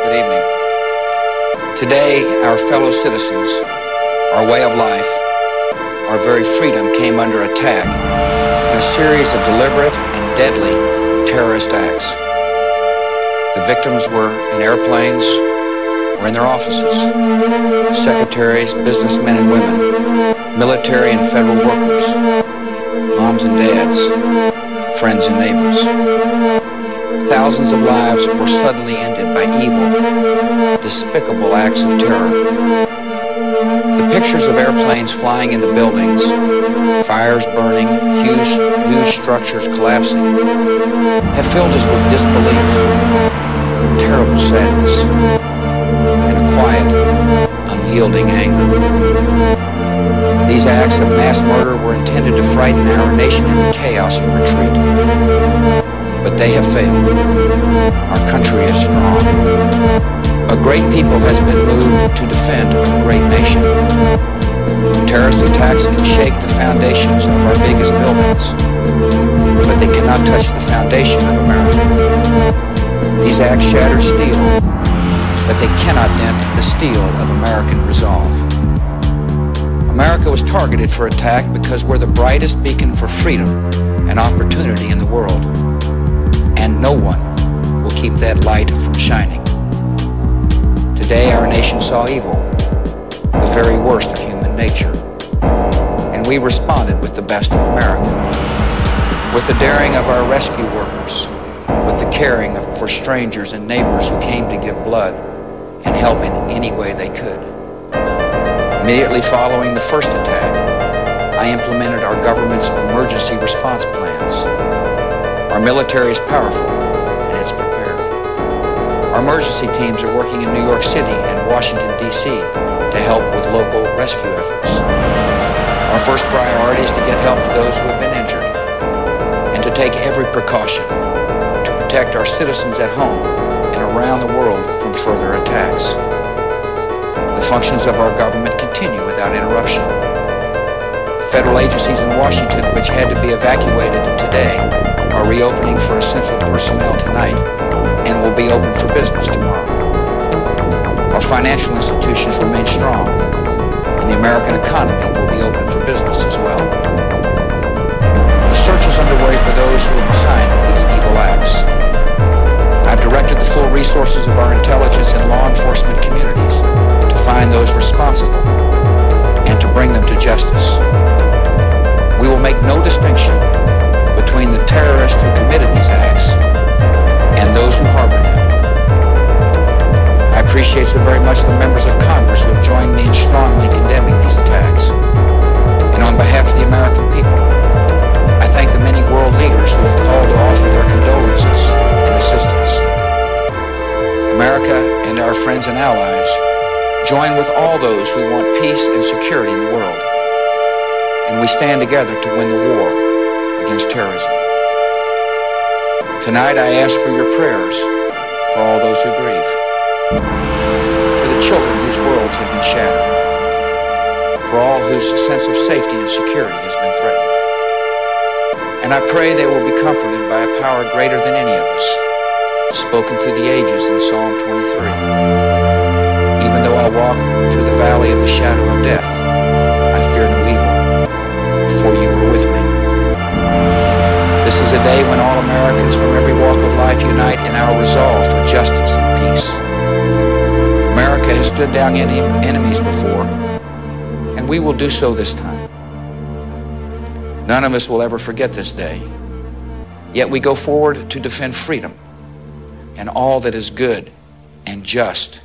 Good evening. Today, our fellow citizens, our way of life, our very freedom came under attack in a series of deliberate and deadly terrorist acts. The victims were in airplanes or in their offices, secretaries, businessmen and women, military and federal workers, moms and dads, friends and neighbors. Thousands of lives were suddenly ended by evil, despicable acts of terror. The pictures of airplanes flying into buildings, fires burning, huge structures collapsing, have filled us with disbelief, terrible sadness, and a quiet, unyielding anger. These acts of mass murder were intended to frighten our nation into chaos and retreat. But they have failed. Our country is strong. A great people has been moved to defend a great nation. Terrorist attacks can shake the foundations of our biggest buildings, but they cannot touch the foundation of America. These acts shatter steel, but they cannot dent the steel of American resolve. America was targeted for attack because we're the brightest beacon for freedom and opportunity in the world. And no one will keep that light from shining. Today our nation saw evil, the very worst of human nature, and we responded with the best of America, with the daring of our rescue workers, with the caring for strangers and neighbors who came to give blood and help in any way they could. Immediately following the first attack, I implemented our government's emergency response plans. Our military is powerful, and it's prepared. Our emergency teams are working in New York City and Washington, D.C. to help with local rescue efforts. Our first priority is to get help to those who have been injured and to take every precaution to protect our citizens at home and around the world from further attacks. The functions of our government continue without interruption. Federal agencies in Washington, which had to be evacuated today, are reopening for essential personnel tonight and will be open for business tomorrow. Our financial institutions remain strong, and the American economy will be open for business as well. The search is underway for those who are behind these evil acts. I've directed the full resources of our intelligence and law enforcement communities to find those responsible and to bring them to justice. We will make no distinction between the terrorists who committed these acts and those who harbor them. I appreciate so very much the members of Congress who have joined me in strongly condemning these attacks. And on behalf of the American people, I thank the many world leaders who have called to offer their condolences and assistance. America and our friends and allies join with all those who want peace and security in the world. And we stand together to win the war against terrorism. Tonight I ask for your prayers for all those who grieve, for the children whose worlds have been shattered, for all whose sense of safety and security has been threatened. And I pray they will be comforted by a power greater than any of us, spoken through the ages in Psalm 23. Even though I walk through the valley of the shadow of death, I fear no evil, for you are with me. This is a day when all Americans from every walk of life unite in our resolve for justice and peace. America has stood down enemies before, and we will do so this time. None of us will ever forget this day, yet we go forward to defend freedom and all that is good and just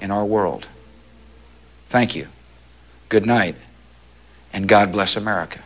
in our world. Thank you. Good night, and God bless America.